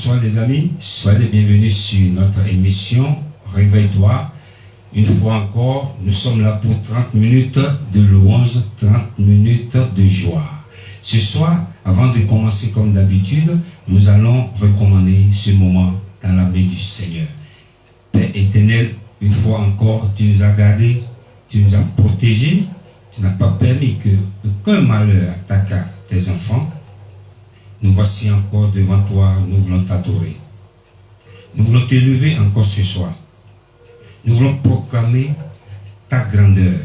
Bonsoir les amis, soyez les bienvenus sur notre émission Réveille-toi. Une fois encore, nous sommes là pour 30 minutes de louange, 30 minutes de joie. Ce soir, avant de commencer comme d'habitude, nous allons recommander ce moment dans la main du Seigneur. Père éternel, une fois encore, tu nous as gardés, tu nous as protégés, tu n'as pas permis qu'aucun malheur attaque tes enfants. Nous voici encore devant toi, nous voulons t'adorer. Nous voulons t'élever encore ce soir. Nous voulons proclamer ta grandeur,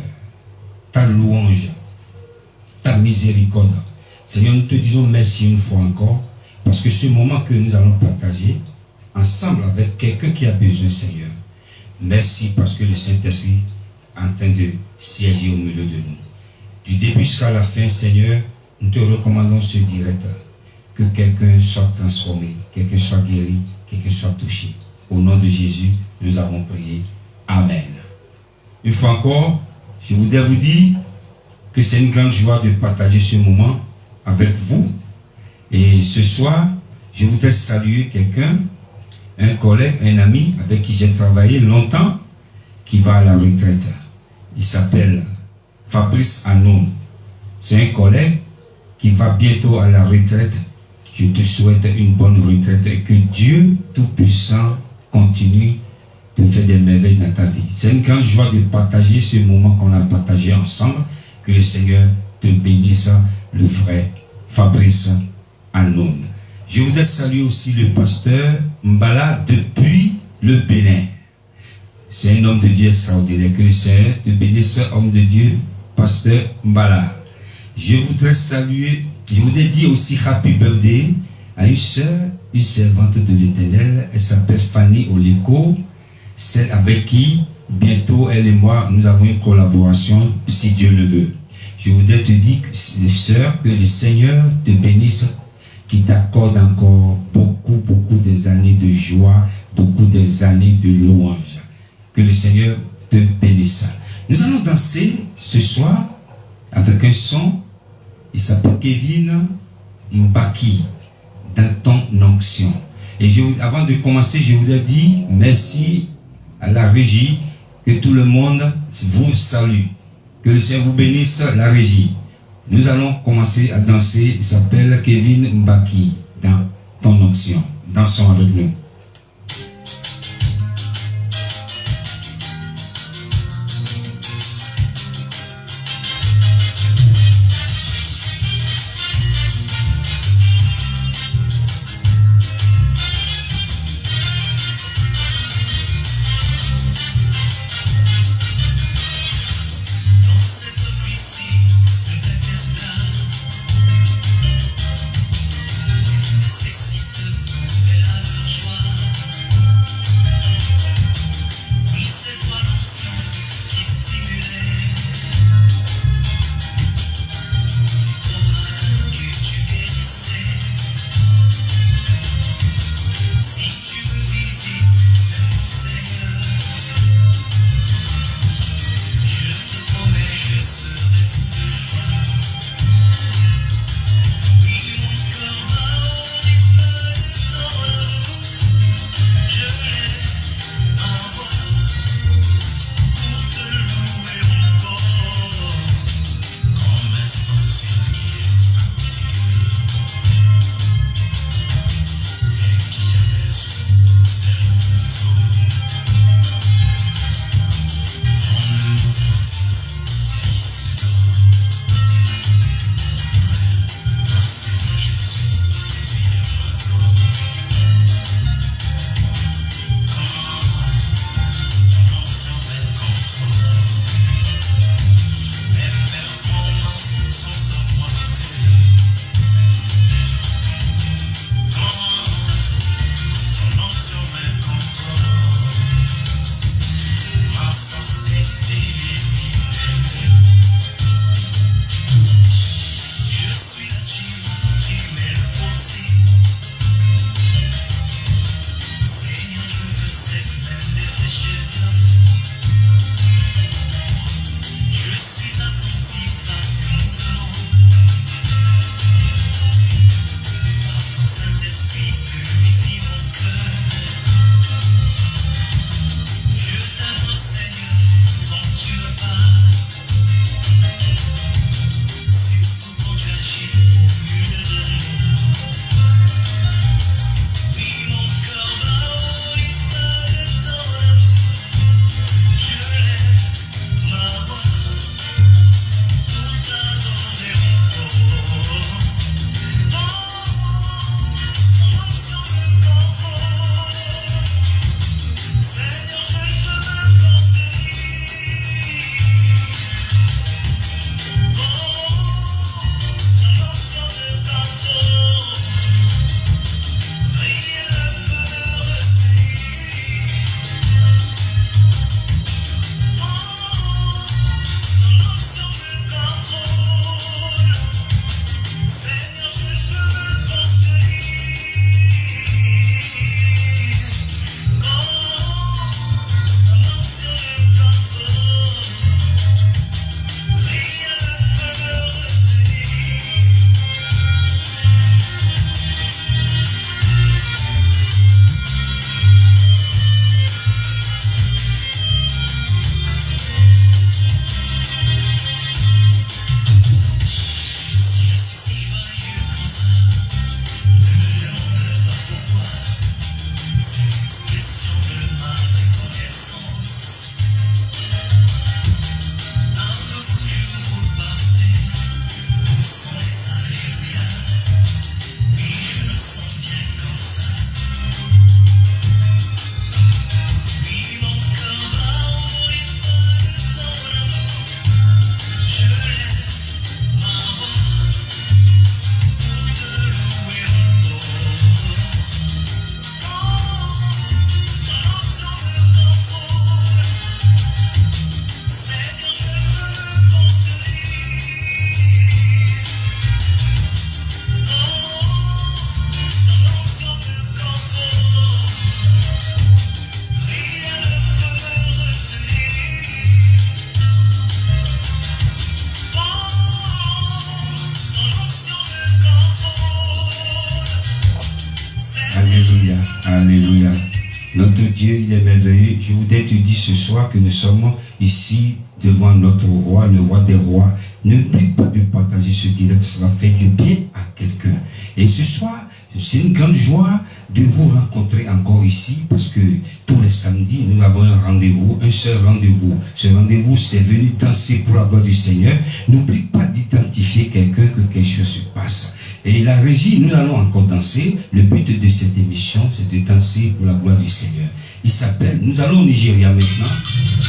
ta louange, ta miséricorde. Seigneur, nous te disons merci une fois encore, parce que ce moment que nous allons partager, ensemble avec quelqu'un qui a besoin, Seigneur. Merci parce que le Saint-Esprit est en train de siéger au milieu de nous. Du début jusqu'à la fin, Seigneur, nous te recommandons ce direct. Que quelqu'un soit transformé, quelqu'un soit guéri, quelqu'un soit touché. Au nom de Jésus, nous avons prié. Amen. Une fois encore, je voudrais vous dire que c'est une grande joie de partager ce moment avec vous. Et ce soir, je voudrais saluer quelqu'un, un collègue, un ami avec qui j'ai travaillé longtemps, qui va à la retraite. Il s'appelle Fabrice Anon. C'est un collègue qui va bientôt à la retraite. Je te souhaite une bonne retraite et que Dieu Tout-Puissant continue de faire des merveilles dans ta vie. C'est une grande joie de partager ce moment qu'on a partagé ensemble. Que le Seigneur te bénisse, le frère Fabrice Anon. Je voudrais saluer aussi le pasteur Mbala depuis le Bénin. C'est un homme de Dieu extraordinaire. Que le Seigneur te bénisse, homme de Dieu, pasteur Mbala. Je voudrais dire aussi happy birthday à une sœur, une servante de l'Éternel. Elle s'appelle Fanny Oleko, celle avec qui bientôt elle et moi nous avons une collaboration si Dieu le veut. Je voudrais te dire, sœur, que le Seigneur te bénisse, qu'il t'accorde encore beaucoup des années de joie, beaucoup des années de louange. Que le Seigneur te bénisse. Nous allons danser ce soir avec un son. Il s'appelle Kevin Mbaki, dans ton onction. Et avant de commencer, je voudrais dire merci à la régie, que tout le monde vous salue. Que le Seigneur vous bénisse, la régie. Nous allons commencer à danser. Il s'appelle Kevin Mbaki, dans ton onction. Dansons avec nous. Nécessite trouver la joie. Notre Dieu, il est merveilleux. Je voudrais te dire ce soir que nous sommes ici devant notre roi, le roi des rois. N'oublie pas de partager ce direct, ça fait du bien à quelqu'un. Et ce soir, c'est une grande joie de vous rencontrer encore ici, parce que tous les samedis, nous avons un rendez-vous, un seul rendez-vous. Ce rendez-vous, c'est venir danser pour la gloire du Seigneur. N'oublie pas d'identifier quelqu'un, que quelque chose se passe. Et la régie, nous allons encore danser. Le but de cette émission, c'est de danser pour la gloire du Seigneur. Il s'appelle, nous allons au Nigeria maintenant,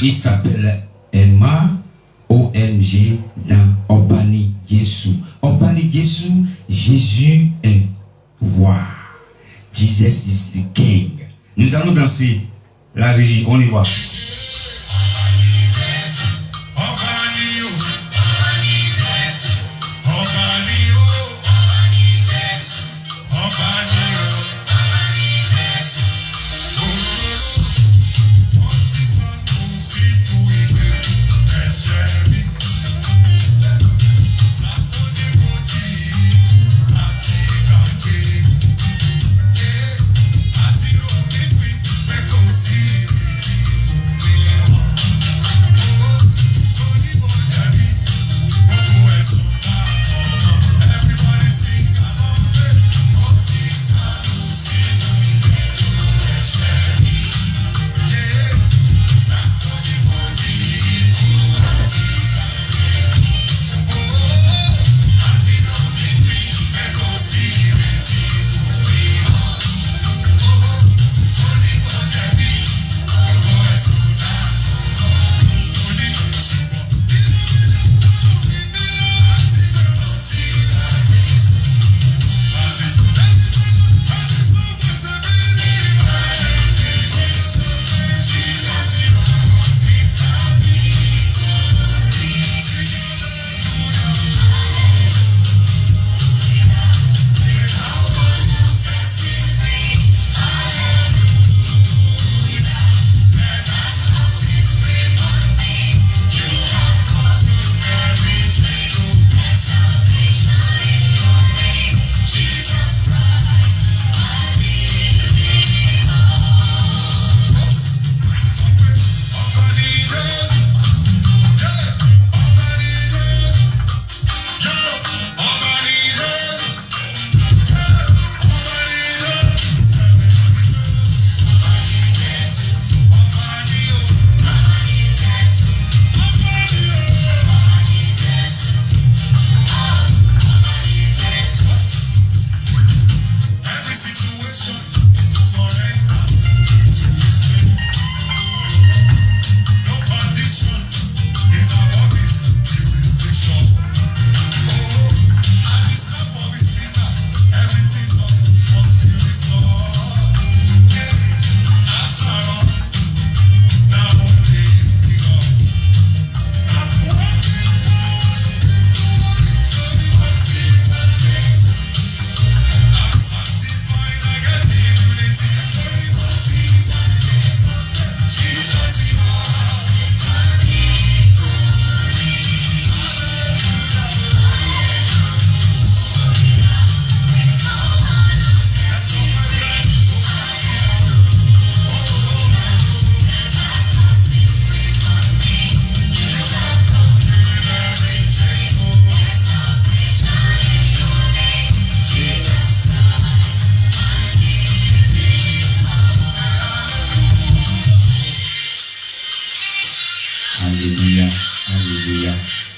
il s'appelle Emma OMG dans Obani Yesu. Obani Yesu, Jésus est roi. Jesus is the King. Nous allons danser. La régie, on y va.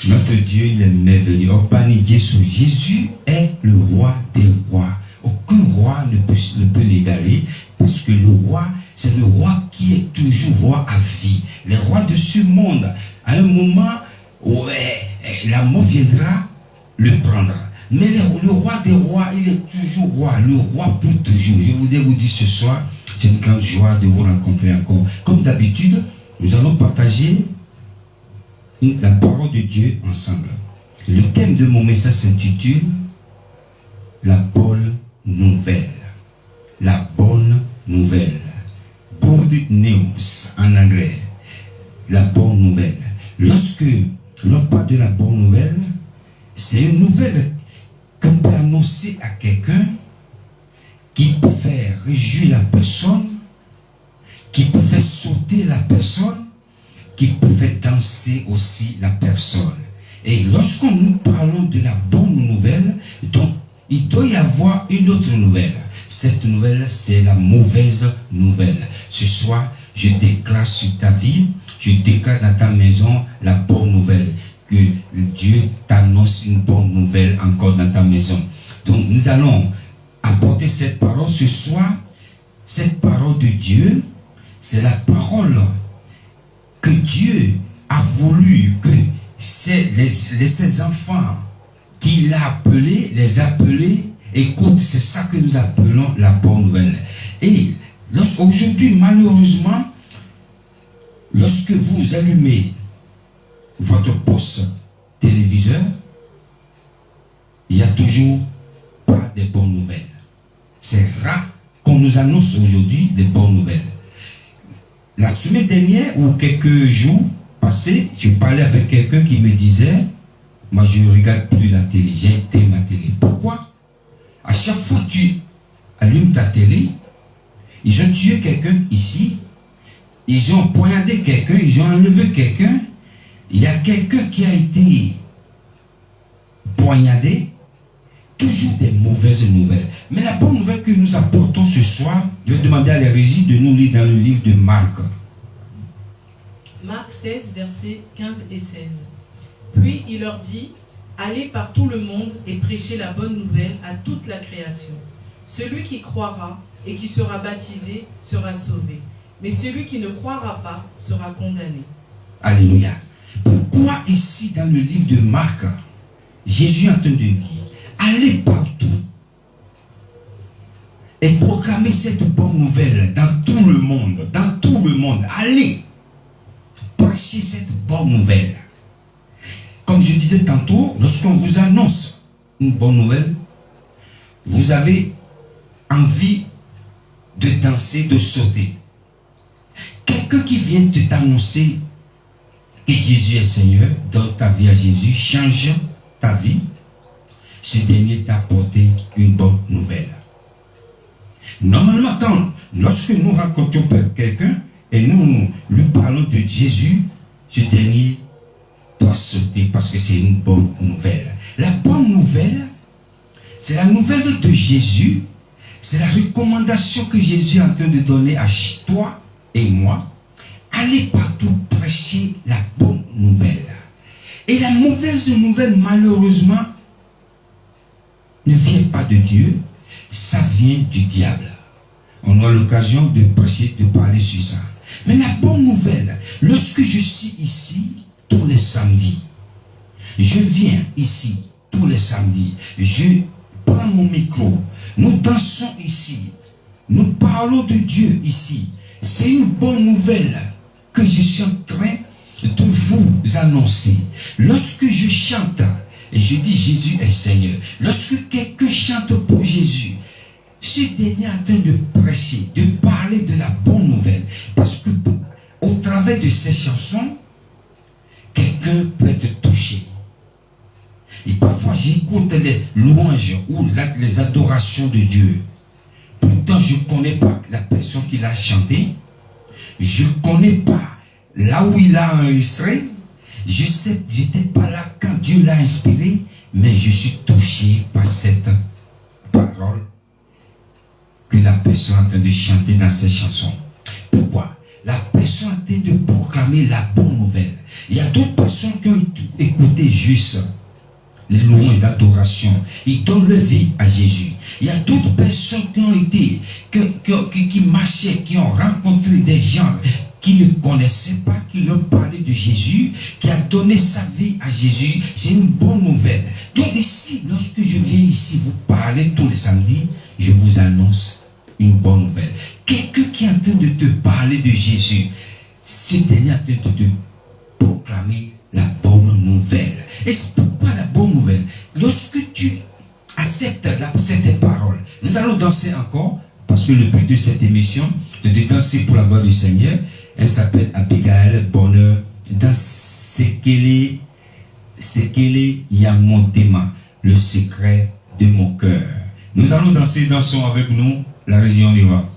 Notre Dieu, il est merveilleux. Jésus est le roi des rois. Aucun roi ne peut l'égaler, parce que le roi, c'est le roi qui est toujours roi à vie. Les rois de ce monde, à un moment, la mort viendra le prendre. Mais le roi des rois, il est toujours roi, le roi pour toujours. Je voudrais vous dire ce soir, c'est une grande joie de vous rencontrer encore. Comme d'habitude, nous allons partager la parole de Dieu ensemble. Le thème de mon message s'intitule La bonne nouvelle. La bonne nouvelle. Good news en anglais. La bonne nouvelle. Lorsque l'on parle de la bonne nouvelle, c'est une nouvelle qu'on peut annoncer à quelqu'un qui peut faire réjouir la personne qui peut faire sauter la personne, qui peut faire danser aussi la personne. Et lorsque nous parlons de la bonne nouvelle, donc il doit y avoir une autre nouvelle. Cette nouvelle, c'est la mauvaise nouvelle. Ce soir, je déclare sur ta vie, je déclare dans ta maison la bonne nouvelle. Que Dieu t'annonce une bonne nouvelle encore dans ta maison. Donc nous allons apporter cette parole ce soir. Cette parole de Dieu, c'est la parole que Dieu a voulu que ces enfants qu'il a appelés, les appeler. Écoute, c'est ça que nous appelons la bonne nouvelle. Et aujourd'hui, malheureusement, lorsque vous allumez votre poste téléviseur, il n'y a toujours pas de bonnes nouvelles. C'est rare qu'on nous annonce aujourd'hui des bonnes nouvelles. La semaine dernière ou quelques jours passés, je parlais avec quelqu'un qui me disait, moi je ne regarde plus la télé, j'ai éteint ma télé. Pourquoi? À chaque fois que tu allumes ta télé, ils ont tué quelqu'un ici, ils ont poignardé quelqu'un, ils ont enlevé quelqu'un, il y a quelqu'un qui a été poignardé, toujours des mauvaises nouvelles. Mais la bonne nouvelle que nous apportons ce soir, je vais demander à la régie de nous lire dans le livre de Marc. Marc 16, versets 15 et 16. Puis il leur dit, allez par tout le monde et prêchez la bonne nouvelle à toute la création. Celui qui croira et qui sera baptisé sera sauvé, mais celui qui ne croira pas sera condamné. Alléluia. Pourquoi ici dans le livre de Marc, Jésus est en train de dire, allez partout et proclamez cette bonne nouvelle dans tout le monde, allez prêcher cette bonne nouvelle. Comme je disais tantôt, lorsqu'on vous annonce une bonne nouvelle, vous avez envie de danser, de sauter. Quelqu'un qui vient de t'annoncer que Jésus est Seigneur, donne ta vie à Jésus, change ta vie, ce dernier t'a apporté une bonne nouvelle. Normalement, lorsque nous rencontrons quelqu'un et nous lui parlons de Jésus, ce dernier doit sauter parce que c'est une bonne nouvelle. La bonne nouvelle, c'est la nouvelle de Jésus, c'est la recommandation que Jésus est en train de donner à toi et moi. Allez partout prêcher la bonne nouvelle. Et la mauvaise nouvelle, malheureusement, ne vient pas de Dieu, ça vient du diable. On a l'occasion de prêcher, de parler sur ça. Mais la bonne nouvelle, lorsque je suis ici tous les samedis, je viens ici tous les samedis, je prends mon micro, nous dansons ici, nous parlons de Dieu ici. C'est une bonne nouvelle que je suis en train de vous annoncer. Lorsque je chante et je dis Jésus est Seigneur, lorsque quelqu'un chante pour Jésus, ce dernier est en train de prêcher, de parler de la bonne nouvelle. Parce que au travers de ces chansons, quelqu'un peut être touché. Et parfois j'écoute les louanges ou les adorations de Dieu. Pourtant je ne connais pas la personne qui l'a chanté. Je ne connais pas là où il a enregistré. Je sais que je n'étais pas là quand Dieu l'a inspiré. Mais je suis touché par cette parole que la personne est en train de chanter dans ses chansons. Pourquoi? La personne est en train de proclamer la bonne nouvelle. Il y a d'autres personnes qui ont écouté juste les louanges d'adoration. Ils donnent leur vie à Jésus. Il y a d'autres personnes qui ont été, qui marchaient, qui ont rencontré des gens qui ne connaissaient pas, qui leur parlaient de Jésus, qui a donné sa vie à Jésus. C'est une bonne nouvelle. Donc ici, lorsque je viens ici vous parler tous les samedis, je vous annonce une bonne nouvelle. Quelqu'un qui est en train de te parler de Jésus, ce dernier est en train de te proclamer la bonne nouvelle. Et c'est pourquoi la bonne nouvelle, lorsque tu acceptes cette parole, nous allons danser encore, parce que le but de cette émission, c'est de danser pour la gloire du Seigneur. Elle s'appelle Abigail Bonheur dans Sekele Yamontema, le secret de mon cœur. Nous allons danser, dansons avec nous la région Liva.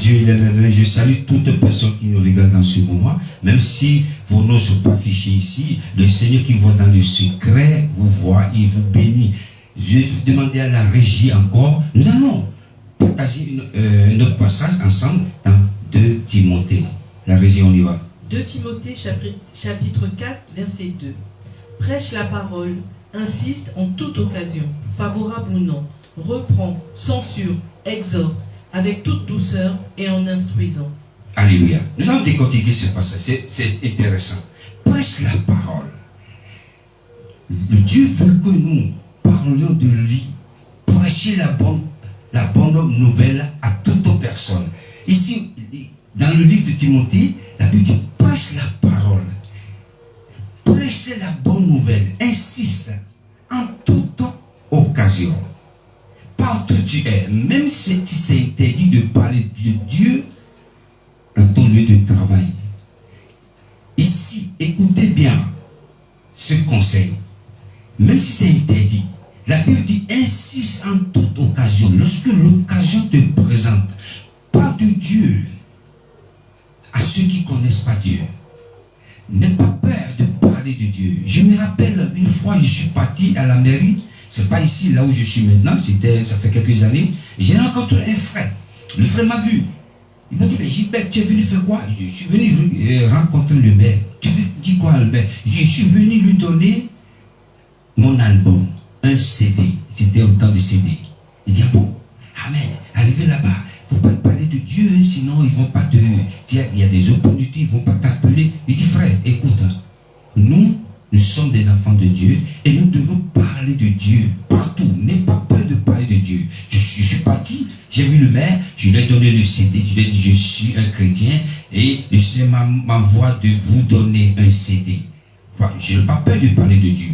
Dieu il est merveilleux. Je salue toutes personnes qui nous regardent dans ce moment. Même si vos noms ne sont pas affichés ici, le Seigneur qui voit dans le secret vous voit, il vous bénit. Je vais demander à la régie encore. Nous allons partager notre passage ensemble dans 2 Timothée. La régie, on y va. 2 Timothée chapitre 4, verset 2. Prêche la parole, insiste en toute occasion, favorable ou non, reprend, censure, exhorte, avec toute douceur et en instruisant. Alléluia. Nous allons décortiquer ce passage. C'est intéressant. Prêche la parole. Dieu veut que nous parlions de lui. Prêcher la bonne nouvelle à toute personne. Ici, dans le livre de Timothée, la Bible dit prêche la parole. Prêche la bonne nouvelle. Insiste en toute occasion. Partout tu es, même si c'est interdit de parler de Dieu dans ton lieu de travail. Ici, écoutez bien ce conseil. Même si c'est interdit, la Bible dit insiste en toute occasion. Lorsque l'occasion te présente, parle de Dieu à ceux qui ne connaissent pas Dieu. N'aie pas peur de parler de Dieu. Je me rappelle une fois, je suis parti à la mairie. C'est pas ici, là où je suis maintenant, ça fait quelques années. J'ai rencontré un frère. Le frère m'a vu. Il m'a dit, mais Gilbert, tu es venu faire quoi? Je suis venu rencontrer le maire. Tu veux dire quoi, le maire? Je suis venu lui donner mon album, un CD. C'était autant de CD. Il dit, ah bon? Ah mais, arrivé là-bas, il ne faut pas parler de Dieu, hein, sinon ils ne vont pas te... Il y a des opportunités, ils ne vont pas t'appeler. Il dit, frère, écoute, nous sommes des enfants de Dieu et nous devons parler de Dieu partout. N'aie pas peur de parler de Dieu. Je suis parti, j'ai vu le maire, je lui ai donné le CD, je lui ai dit je suis un chrétien et le Seigneur m'envoie de vous donner un CD. Voilà, je n'ai pas peur de parler de Dieu.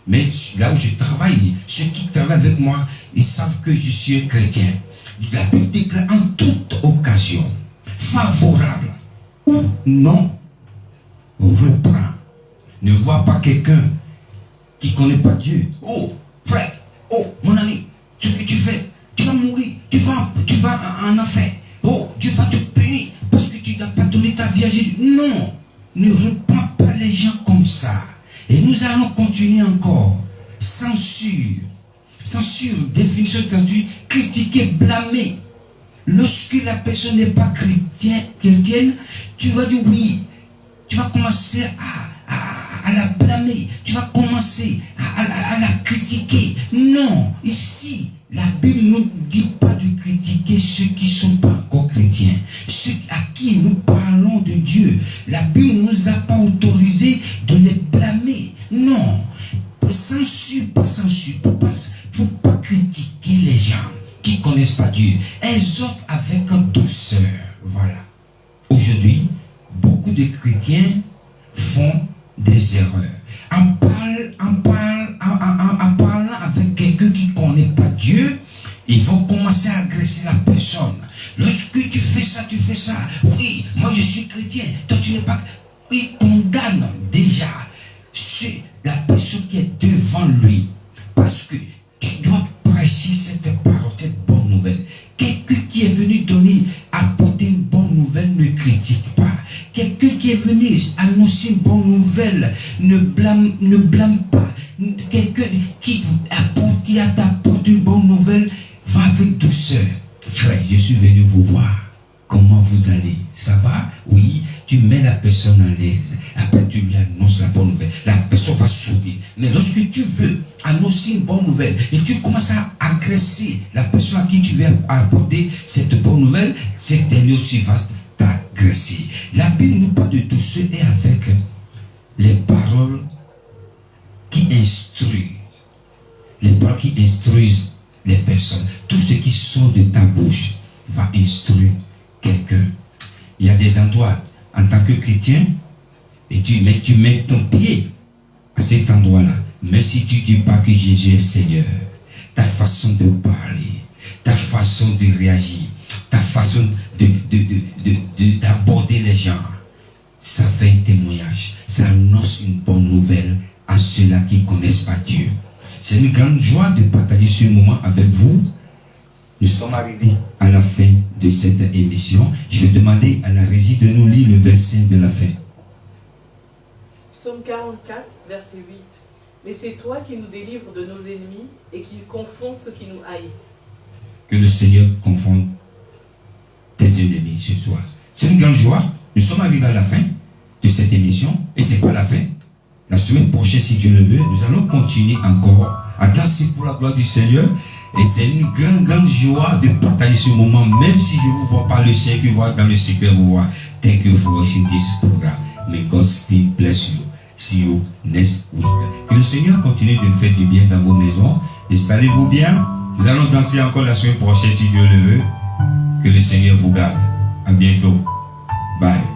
Mais là où je travaille, ceux qui travaillent avec moi, ils savent que je suis un chrétien. La Bible déclare en toute occasion, favorable ou non, reprend. Ne vois pas quelqu'un qui ne connaît pas Dieu. Oh, frère, oh, mon ami, ce que tu fais, tu vas mourir, tu vas en enfer. Oh, Dieu va te punir parce que tu n'as pas donné ta vie à Jésus. Non, ne reprends pas les gens comme ça. Et nous allons continuer encore. Censure. Censure, définition traduite, critiquer, blâmer. Lorsque la personne n'est pas chrétienne, tu vas dire oui. Tu vas commencer à la blâmer, tu vas commencer à la critiquer. Non, ici, la Bible ne nous dit pas de critiquer ceux qui ne sont pas encore chrétiens, ceux à qui nous parlons de Dieu. La Bible ne nous a pas autorisé de les blâmer. Non, censure, pas censure. Il ne faut pas critiquer les gens qui ne connaissent pas Dieu. Exhorte avec douceur. Voilà. Aujourd'hui, beaucoup de chrétiens font des erreurs. En parlant avec quelqu'un qui ne connaît pas Dieu, ils vont commencer à agresser la personne. Lorsque tu fais ça, oui, moi je suis chrétien, toi tu n'es pas. Ils condamnent déjà la personne qui est devant lui. Parce que tu dois prêcher cette parole, cette bonne nouvelle. Quelqu'un qui est venu apporter une bonne nouvelle ne critique pas. Quelqu'un qui est venu annoncer une bonne nouvelle ne blâme pas. Quelqu'un qui t'apporte une bonne nouvelle va avec douceur. Frère, je suis venu vous voir. Comment vous allez? Ça va? Oui, tu mets la personne à l'aise. Après, tu lui annonces la bonne nouvelle. La personne va sourire. Mais lorsque tu veux annoncer une bonne nouvelle et tu commences à agresser la personne à qui tu veux apporter cette bonne nouvelle, cette dernière aussi va t'agresser. La Bible nous parle de douceur et avec les paroles qui instruisent. Les paroles qui instruisent les personnes. Tout ce qui sort de ta bouche va instruire quelqu'un. Il y a des endroits, en tant que chrétien, et tu mets ton pied à cet endroit-là. Mais si tu ne dis pas que Jésus est Seigneur, ta façon de parler, ta façon de réagir, ta façon d'aborder les gens, ça fait un témoignage. Ça annonce une bonne nouvelle à ceux-là qui ne connaissent pas Dieu. C'est une grande joie de partager ce moment avec vous. Nous sommes arrivés à la fin de cette émission. Je vais demander à la régie de nous lire le verset de la fin. Psaume 44, verset 8. Mais c'est toi qui nous délivres de nos ennemis et qui confonds ceux qui nous haïssent. Que le Seigneur confonde tes ennemis ce soir. C'est une grande joie. Nous sommes arrivés à la fin de cette émission. Et c'est pas la fin. La semaine prochaine, si Dieu le veut, nous allons continuer encore à danser pour la gloire du Seigneur. Et c'est une grande joie de partager ce moment, même si je ne vous vois pas le ciel, que vous voyez dans le secret, vous voyez. Thank you for watching this program. May God still bless you. See you next week. Que le Seigneur continue de faire du bien dans vos maisons. Installez-vous bien. Nous allons danser encore la semaine prochaine, si Dieu le veut. Que le Seigneur vous garde. À bientôt. Bye.